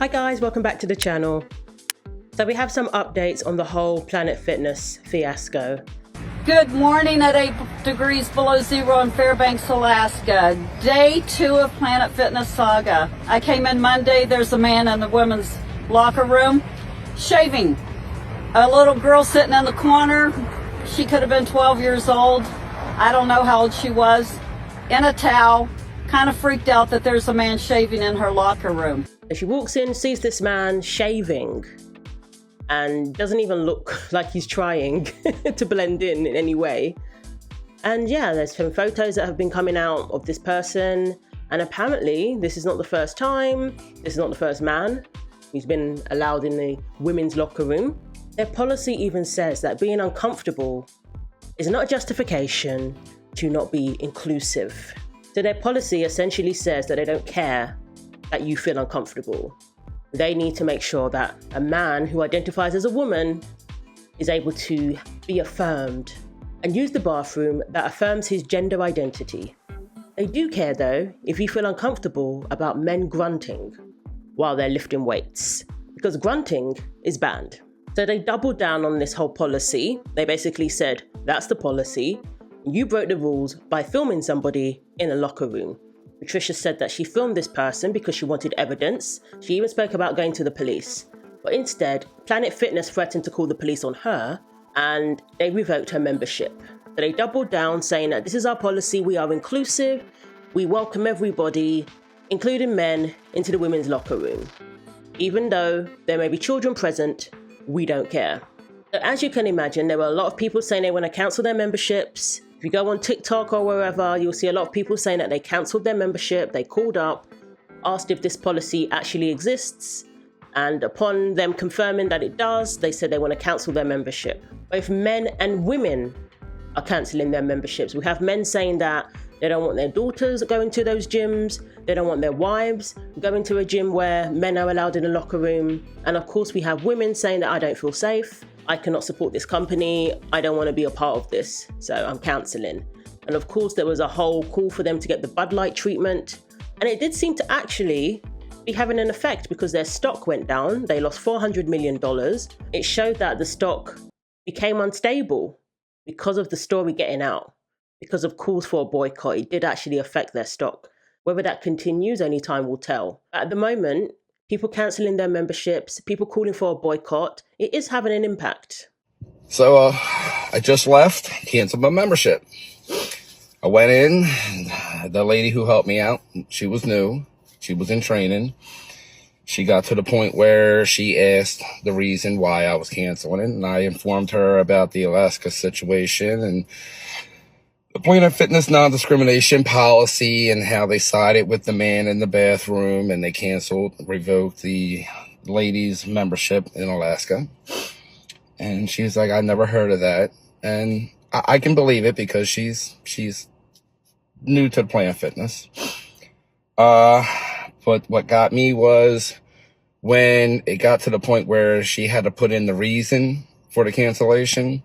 Hi guys, welcome back to the channel. So we have some updates on the whole Planet Fitness fiasco. Good morning at 8 degrees below zero in Fairbanks, Alaska. Day 2 of Planet Fitness saga. I came in Monday, there's a man in the women's locker room shaving. A little girl sitting in the corner, she could have been 12 years old. I don't know how old she was, in a towel, kind of freaked out that there's a man shaving in her locker room. And she walks in, sees this man shaving, and doesn't even look like he's trying to blend in any way. And yeah, there's some photos that have been coming out of this person, and apparently this is not the first time, this is not the first man who's been allowed in the women's locker room. Their policy even says that being uncomfortable is not a justification to not be inclusive. So their policy essentially says that they don't care that you feel uncomfortable. They need to make sure that a man who identifies as a woman is able to be affirmed and use the bathroom that affirms his gender identity. They do care though if you feel uncomfortable about men grunting while they're lifting weights, because grunting is banned. So they doubled down on this whole policy. They basically said, that's the policy. You broke the rules by filming somebody in a locker room. Patricia said that she filmed this person because she wanted evidence. She even spoke about going to the police. But instead, Planet Fitness threatened to call the police on her, and they revoked her membership. So they doubled down, saying that this is our policy, we are inclusive, we welcome everybody, including men, into the women's locker room. Even though there may be children present, we don't care. So as you can imagine, there were a lot of people saying they want to cancel their memberships. If you go on TikTok or wherever, you'll see a lot of people saying that they cancelled their membership, they called up, asked if this policy actually exists, and upon them confirming that it does, they said they want to cancel their membership. Both men and women are cancelling their memberships. We have men saying that they don't want their daughters going to those gyms, they don't want their wives going to a gym where men are allowed in a locker room. And of course we have women saying that I don't feel safe, I cannot support this company, I don't want to be a part of this, so I'm cancelling. And of course there was a whole call for them to get the Bud Light treatment, and it did seem to actually be having an effect because their stock went down. They lost $400 million. It showed that the stock became unstable because of the story getting out, because of calls for a boycott. It did actually affect their stock. Whether that continues, only time will tell. At the moment, people cancelling their memberships, people calling for a boycott, it is having an impact. So I just left, canceled my membership. I went in, the lady who helped me out, she was new, she was in training. She got to the point where she asked the reason why I was canceling it, and I informed her about the Alaska situation and the Planet Fitness non-discrimination policy and how they sided with the man in the bathroom, and they revoked the lady's membership in Alaska. And she's like, I never heard of that. And I can believe it because she's new to Planet Fitness. But what got me was when it got to the point where she had to put in the reason for the cancellation.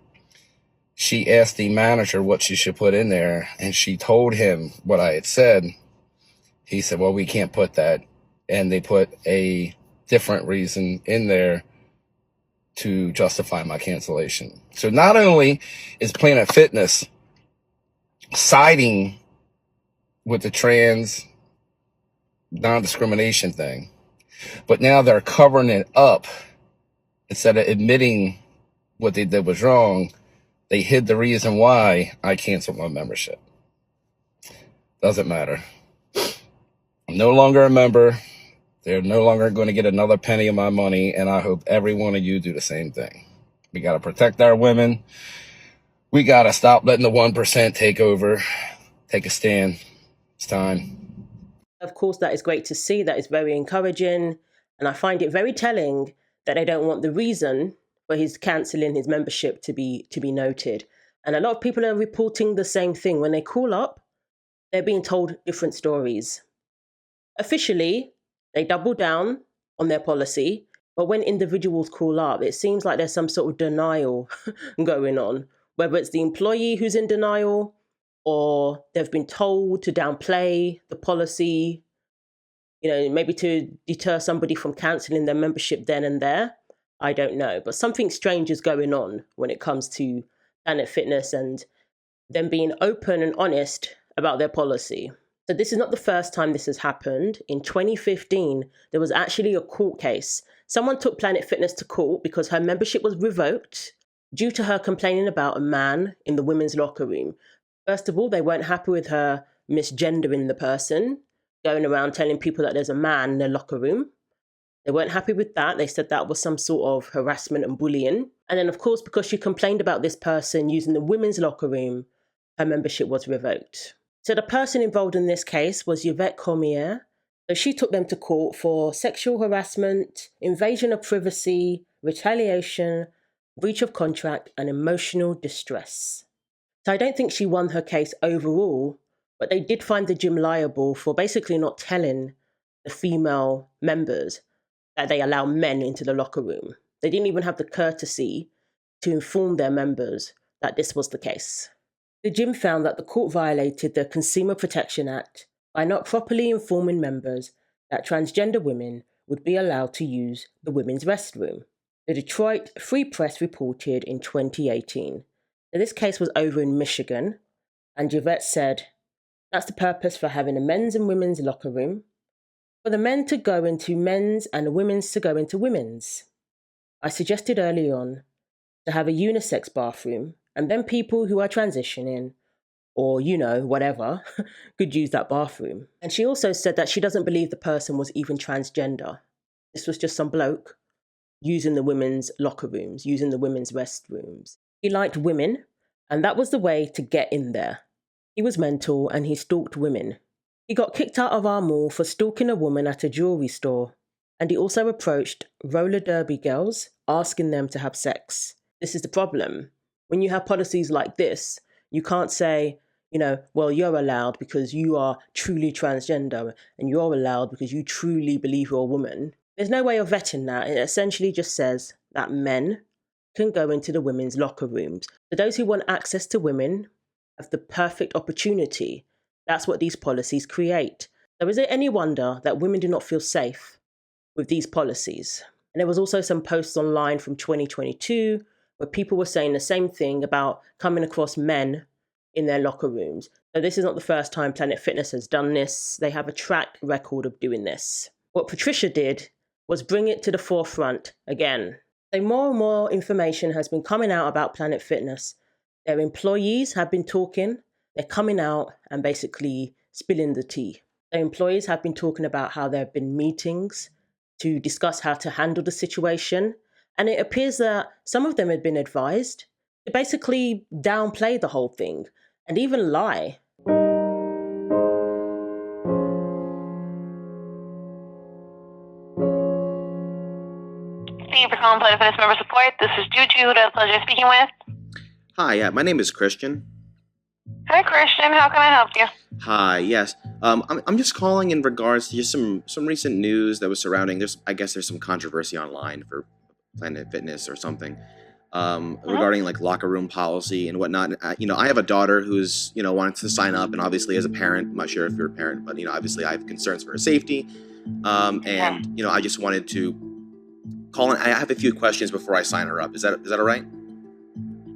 She asked the manager what she should put in there, and she told him what I had said. He said, well, we can't put that. And they put a different reason in there to justify my cancellation. So not only is Planet Fitness siding with the trans non-discrimination thing, but now they're covering it up. Instead of admitting what they did was wrong, they hid the reason why I canceled my membership. Doesn't matter. I'm no longer a member. They're no longer going to get another penny of my money, and I hope every one of you do the same thing. We got to protect our women. We got to stop letting the 1% take over. Take a stand. It's time. Of course, that is great to see. That is very encouraging. And I find it very telling that they don't want the reason for his cancelling his membership to be noted. And a lot of people are reporting the same thing. When they call up, they're being told different stories. Officially, they double down on their policy, but when individuals call up, it seems like there's some sort of denial going on, whether it's the employee who's in denial or they've been told to downplay the policy maybe to deter somebody from cancelling their membership then and there. I don't know. But something strange is going on when it comes to Planet Fitness and them being open and honest about their policy. So this is not the first time this has happened. In 2015, there was actually a court case. Someone took Planet Fitness to court because her membership was revoked due to her complaining about a man in the women's locker room. First of all, they weren't happy with her misgendering the person, going around telling people that there's a man in their locker room. They weren't happy with that. They said that was some sort of harassment and bullying. And then, of course, because she complained about this person using the women's locker room, her membership was revoked. So the person involved in this case was Yvette Cormier. So she took them to court for sexual harassment, invasion of privacy, retaliation, breach of contract, and emotional distress. So I don't think she won her case overall, but they did find the gym liable for basically not telling the female members that they allow men into the locker room. They didn't even have the courtesy to inform their members that this was the case. The gym found that the court violated the Consumer Protection Act by not properly informing members that transgender women would be allowed to use the women's restroom. The Detroit Free Press reported in 2018 that this case was over in Michigan, and Yvette said, "That's the purpose for having a men's and women's locker room, for the men to go into men's and the women's to go into women's. I suggested early on to have a unisex bathroom, and then people who are transitioning or, whatever, could use that bathroom." And she also said that she doesn't believe the person was even transgender. This was just some bloke using the women's locker rooms, using the women's restrooms. He liked women, and that was the way to get in there. He was mental and he stalked women. He got kicked out of our mall for stalking a woman at a jewelry store. And he also approached roller derby girls, asking them to have sex. This is the problem. When you have policies like this, you can't say, well, you're allowed because you are truly transgender, and you're allowed because you truly believe you're a woman. There's no way of vetting that. It essentially just says that men can go into the women's locker rooms. So those who want access to women have the perfect opportunity. That's what these policies create. So is it any wonder that women do not feel safe with these policies? And there was also some posts online from 2022 where people were saying the same thing about coming across men in their locker rooms. So this is not the first time Planet Fitness has done this. They have a track record of doing this. What Patricia did was bring it to the forefront again. So more and more information has been coming out about Planet Fitness. Their employees have been talking. They're coming out and basically spilling the tea. Their employees have been talking about how there have been meetings to discuss how to handle the situation. And it appears that some of them had been advised to basically downplay the whole thing and even lie. Thank you for calling Planet Fitness Member Support. This is Juju, who I have the pleasure of speaking with. Hi, my name is Christian. Hi, Christian. How can I help you? Hi, yes. I'm just calling in regards to just some recent news that was surrounding. There's some controversy online for Planet Fitness or something regarding like locker room policy and whatnot. I have a daughter who's wanted to sign up, and obviously as a parent, I'm not sure if you're a parent, but obviously I have concerns for her safety. I just wanted to call in. I have a few questions before I sign her up. Is that all right?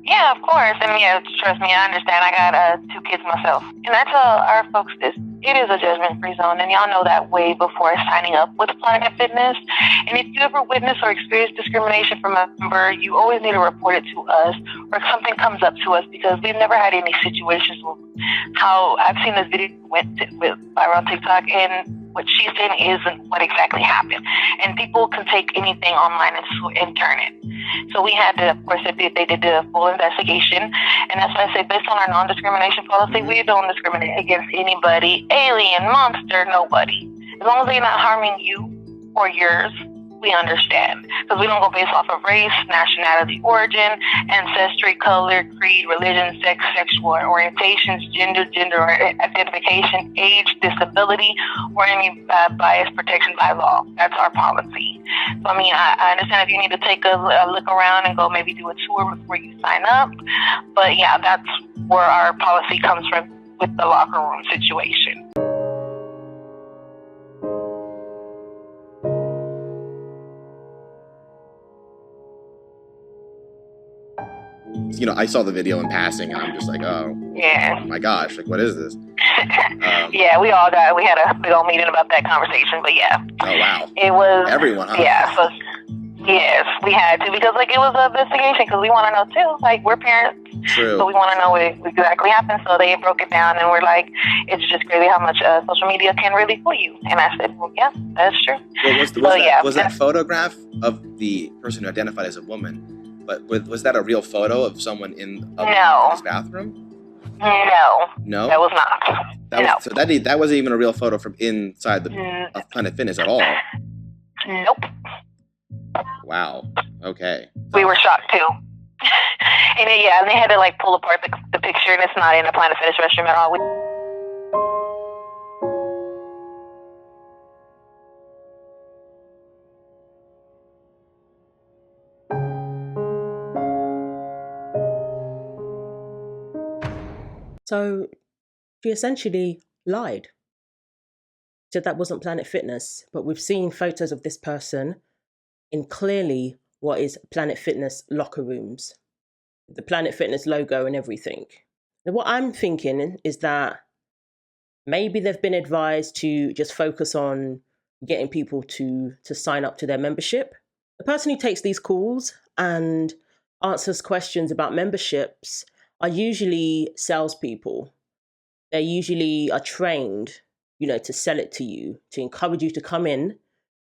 Yeah, of course. And yeah, trust me, I understand. I got 2 kids myself. And I tell our folks this, it is a judgment-free zone, and y'all know that way before signing up with Planet Fitness. And if you ever witness or experience discrimination from a member, you always need to report it to us, or if something comes up to us, because we've never had any situations with how I've seen this video went viral on TikTok, and what she's saying isn't what exactly happened. And people can take anything online and turn it. So we had to, of course, they did a full investigation. And that's why I say, based on our non-discrimination policy, we don't discriminate against anybody, alien, monster, nobody. As long as they're not harming you or yours, we understand. Because we don't go based off of race, nationality, origin, ancestry, color, creed, religion, sex, sexual orientations, gender identification, age, disability, or any bias protection by law. That's our policy. So, I understand if you need to take a look around and go maybe do a tour before you sign up. But yeah, that's where our policy comes from with the locker room situation. you know, I saw the video in passing, and I'm just like, oh Yeah. my gosh, like, what is this? Yeah, we had a big old meeting about that conversation, but yeah. Oh wow. It was Everyone, huh? Yeah, so yes, we had to, because like it was an investigation, because we want to know too. Like, we're parents, True. so we want to know what exactly happened. So they broke it down, and we're like, it's just crazy how much social media can really fool you. And I said, well, yeah, that's true. Well, was that photograph of the person who identified as a woman? But was that a real photo of someone in this bathroom? No, that was not. So that wasn't even a real photo from inside of Planet Fitness at all. Nope. Wow. Okay. We were shocked too. And they had to like pull apart the picture, and it's not in a Planet Fitness restroom at all. So she essentially lied. Said that wasn't Planet Fitness, but we've seen photos of this person in clearly what is Planet Fitness locker rooms, the Planet Fitness logo and everything. Now, what I'm thinking is that maybe they've been advised to just focus on getting people to sign up to their membership. The person who takes these calls and answers questions about memberships are usually salespeople. They usually are trained, to sell it to you, to encourage you to come in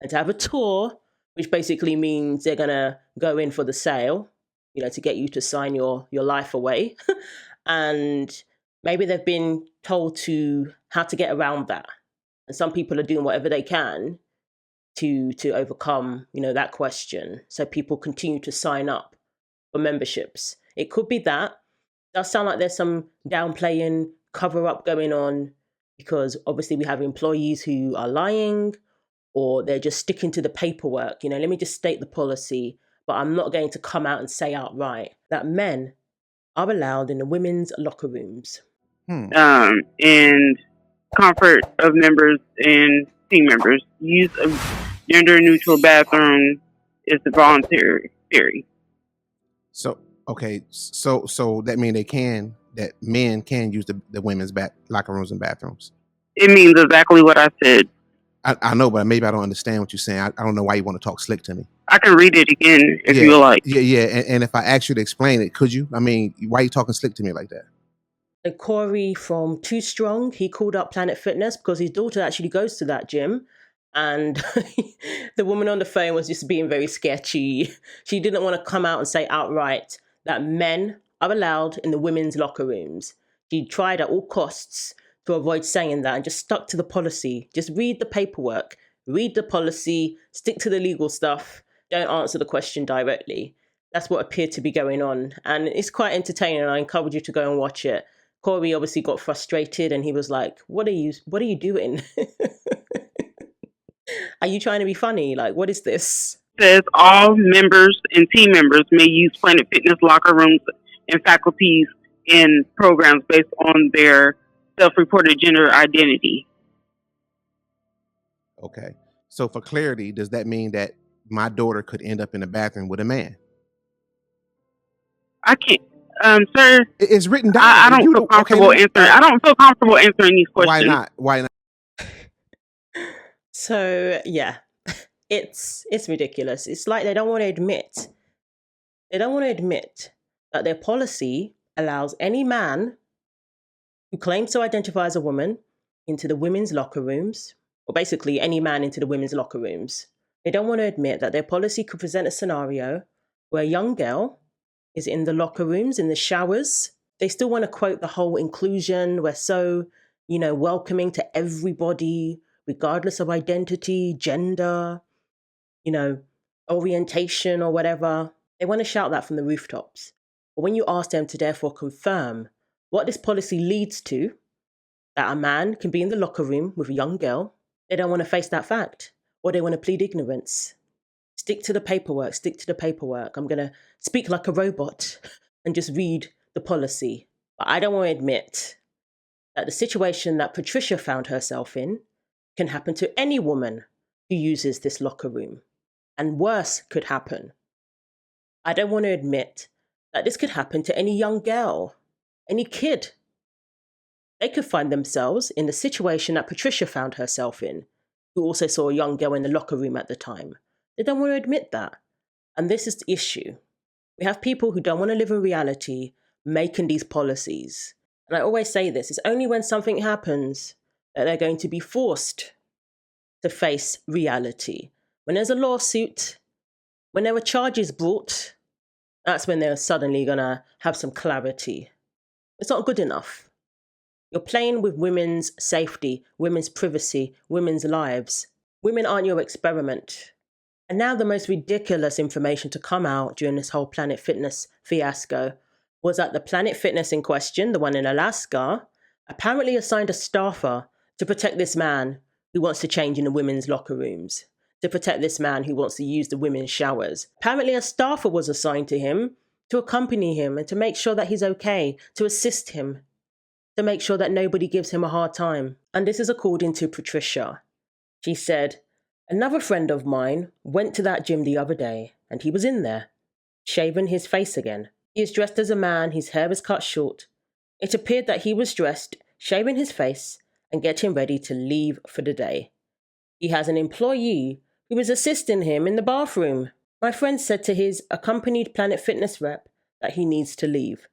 and to have a tour, which basically means they're going to go in for the sale, to get you to sign your life away. And maybe they've been told how to get around that. And some people are doing whatever they can to overcome, that question. So people continue to sign up for memberships. It could be that. It does sound like there's some downplaying, cover up going on, because obviously we have employees who are lying, or they're just sticking to the paperwork. Let me just state the policy, but I'm not going to come out and say outright that men are allowed in the women's locker rooms. And comfort of members and team members. Use of gender-neutral bathroom is voluntary. So that means that men can use the women's locker rooms and bathrooms. It means exactly what I said. I know, but maybe I don't understand what you're saying. I don't know why you want to talk slick to me. I can read it again if you like. Yeah. And if I asked you to explain it, could you? I mean, why are you talking slick to me like that? And Corey from Too Strong, he called up Planet Fitness because his daughter actually goes to that gym. And the woman on the phone was just being very sketchy. She didn't want to come out and say outright that men are allowed in the women's locker rooms. She tried at all costs to avoid saying that and just stuck to the policy. Just read the paperwork, read the policy, stick to the legal stuff, don't answer the question directly. That's what appeared to be going on. And it's quite entertaining. I encourage you to go and watch it. Corey obviously got frustrated and he was like, what are you doing? Are you trying to be funny? Like, what is this? Says all members and team members may use Planet Fitness locker rooms and faculties in programs based on their self-reported gender identity. Okay. So for clarity, does that mean that my daughter could end up in the bathroom with a man? I can't, sir. It's written down. I don't feel comfortable answering. I don't feel comfortable answering these questions. Why not? So yeah, it's ridiculous. It's like they don't want to admit that their policy allows any man who claims to identify as a woman into the women's locker rooms, or basically any man into the women's locker rooms. They don't want to admit that their policy could present a scenario where a young girl is in the locker rooms, in the showers. They still want to quote the whole inclusion. We're so, welcoming to everybody, regardless of identity, gender, orientation or whatever. They want to shout that from the rooftops. But when you ask them to therefore confirm what this policy leads to, that a man can be in the locker room with a young girl, they don't want to face that fact, or they want to plead ignorance. Stick to the paperwork. I'm going to speak like a robot and just read the policy. But I don't want to admit that the situation that Patricia found herself in can happen to any woman who uses this locker room. And worse could happen. I don't want to admit that this could happen to any young girl, any kid. They could find themselves in the situation that Patricia found herself in, who also saw a young girl in the locker room at the time. They don't want to admit that. And this is the issue. We have people who don't want to live in reality making these policies. And I always say this, it's only when something happens that they're going to be forced to face reality. When there's a lawsuit, when there are charges brought, that's when they're suddenly going to have some clarity. It's not good enough. You're playing with women's safety, women's privacy, women's lives. Women aren't your experiment. And now the most ridiculous information to come out during this whole Planet Fitness fiasco was that the Planet Fitness in question, the one in Alaska, apparently assigned a staffer to protect this man who wants to change in the women's locker rooms, to protect this man who wants to use the women's showers. Apparently a staffer was assigned to him to accompany him and to make sure that he's okay, to assist him, to make sure that nobody gives him a hard time. And this is according to Patricia. She said, "Another friend of mine went to that gym the other day and he was in there, shaving his face again. He is dressed as a man, his hair is cut short. It appeared that he was dressed, shaving his face and getting ready to leave for the day. He has an employee who was assisting him in the bathroom. My friend said to his accompanied Planet Fitness rep that he needs to leave.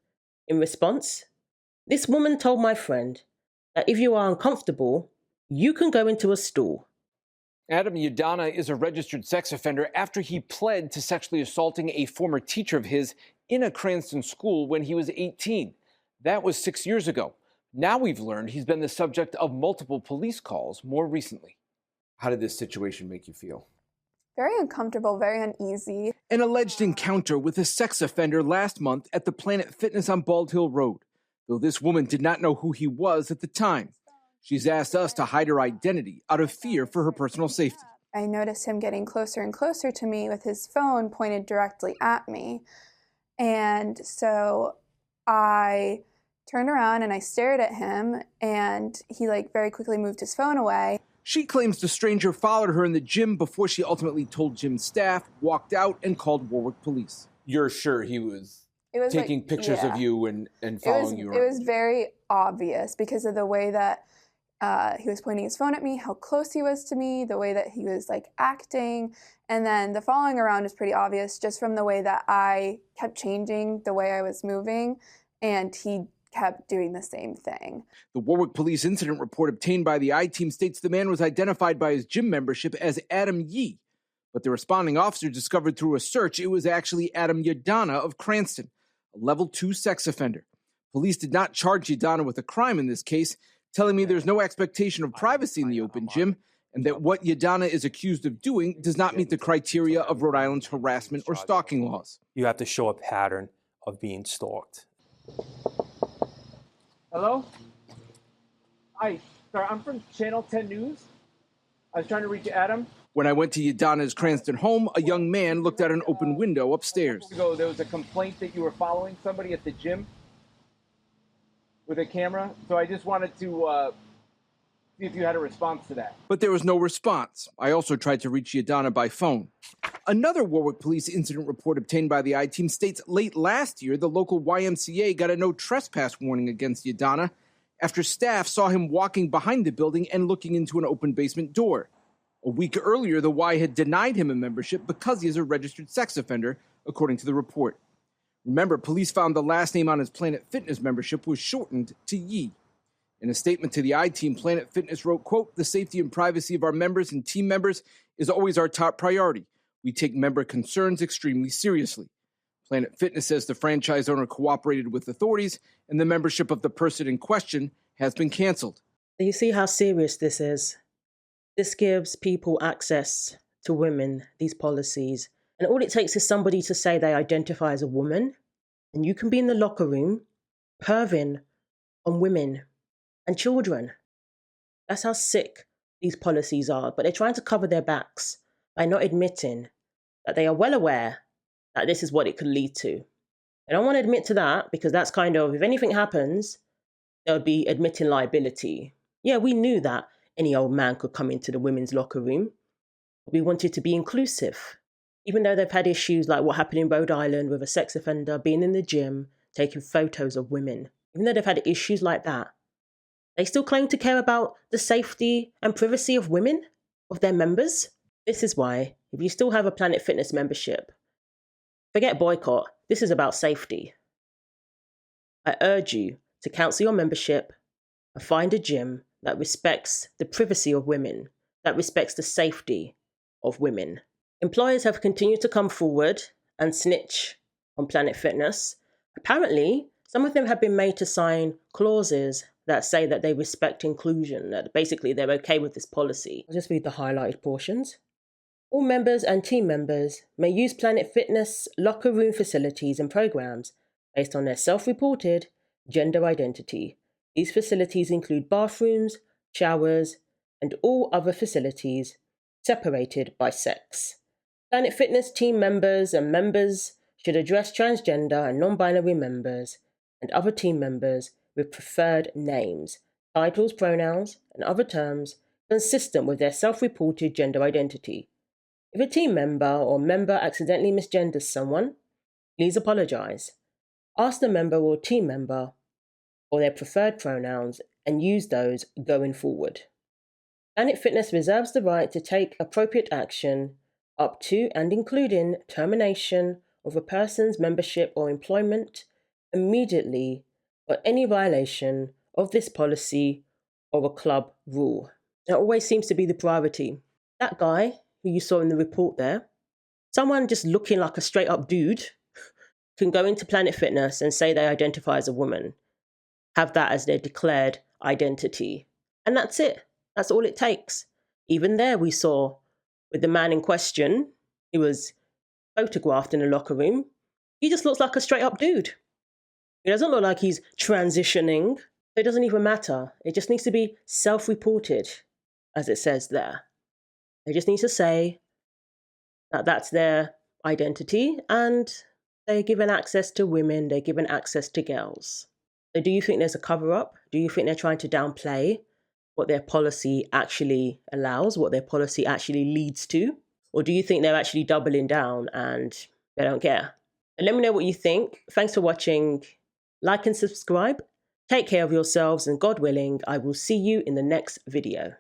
In response, this woman told my friend that if you are uncomfortable, you can go into a stall." Adam Yadana is a registered sex offender after he pled to sexually assaulting a former teacher of his in a Cranston school when he was 18. That was 6 years ago. Now we've learned he's been the subject of multiple police calls more recently. How did this situation make you feel? Very uncomfortable, very uneasy. An alleged encounter with a sex offender last month at the Planet Fitness on Bald Hill Road, though this woman did not know who he was at the time. She's asked us to hide her identity out of fear for her personal safety. I noticed him getting closer and closer to me with his phone pointed directly at me. And so I turned around and I stared at him, and he very quickly moved his phone away. She claims the stranger followed her in the gym before she ultimately told gym staff, walked out, and called Warwick police. You're sure he was taking pictures of you and following you around? It was very obvious because of the way that he was pointing his phone at me, how close he was to me, the way that he was acting. And then the following around is pretty obvious just from the way that I kept changing the way I was moving, and he kept doing the same thing. The Warwick Police incident report obtained by the I-Team states the man was identified by his gym membership as Adam Yee, but the responding officer discovered through a search it was actually Adam Yadana of Cranston, a level 2 sex offender. Police did not charge Yadana with a crime in this case, telling me there's no expectation of privacy in the open gym, and that what Yadana is accused of doing does not meet the criteria of Rhode Island's harassment or stalking laws. You have to show a pattern of being stalked. Hello? Hi, sorry, I'm from Channel 10 News. I was trying to reach Adam. When I went to Yadana's Cranston home, a young man looked out an open window upstairs. There was a complaint that you were following somebody at the gym with a camera, so I just wanted to see if you had a response to that. But there was no response. I also tried to reach Yadana by phone. Another Warwick Police incident report obtained by the I-Team states late last year, the local YMCA got a no trespass warning against Yadana after staff saw him walking behind the building and looking into an open basement door. A week earlier, the Y had denied him a membership because he is a registered sex offender, according to the report. Remember, police found the last name on his Planet Fitness membership was shortened to Yee. In a statement to the I-Team, Planet Fitness wrote, quote, "The safety and privacy of our members and team members is always our top priority. We take member concerns extremely seriously." Planet Fitness says the franchise owner cooperated with authorities and the membership of the person in question has been canceled. You see how serious this is? This gives people access to women, these policies. And all it takes is somebody to say they identify as a woman, and you can be in the locker room perving on women and children. That's how sick these policies are. But they're trying to cover their backs by not admitting that they are well aware that this is what it could lead to. They don't want to admit to that because that's kind of, if anything happens, they'll be admitting liability. Yeah, we knew that any old man could come into the women's locker room. We wanted to be inclusive. Even though they've had issues like what happened in Rhode Island with a sex offender being in the gym, taking photos of women, even though they've had issues like that, they still claim to care about the safety and privacy of women, of their members. This is why, if you still have a Planet Fitness membership, forget boycott, this is about safety. I urge you to cancel your membership and find a gym that respects the privacy of women, that respects the safety of women. Employers have continued to come forward and snitch on Planet Fitness. Apparently, some of them have been made to sign clauses that say that they respect inclusion, that basically they're okay with this policy. I'll just read the highlighted portions. All members and team members may use Planet Fitness locker room facilities and programs based on their self-reported gender identity. These facilities include bathrooms, showers, and all other facilities separated by sex. Planet Fitness team members and members should address transgender and non-binary members and other team members with preferred names, titles, pronouns, and other terms consistent with their self-reported gender identity. If a team member or member accidentally misgenders someone, please apologize. Ask the member or team member for their preferred pronouns and use those going forward. Planet Fitness reserves the right to take appropriate action up to and including termination of a person's membership or employment immediately for any violation of this policy or a club rule. It always seems to be the priority. That guy who you saw in the report there, someone just looking like a straight up dude can go into Planet Fitness and say they identify as a woman, have that as their declared identity. And that's it. That's all it takes. Even there we saw with the man in question, he was photographed in a locker room. He just looks like a straight up dude. He doesn't look like he's transitioning. It doesn't even matter. It just needs to be self-reported, as it says there. They just need to say that that's their identity and they're given access to women, they're given access to girls. So do you think there's a cover-up? Do you think they're trying to downplay what their policy actually allows, what their policy actually leads to? Or do you think they're actually doubling down and they don't care? And let me know what you think. Thanks for watching. Like and subscribe. Take care of yourselves, and God willing, I will see you in the next video.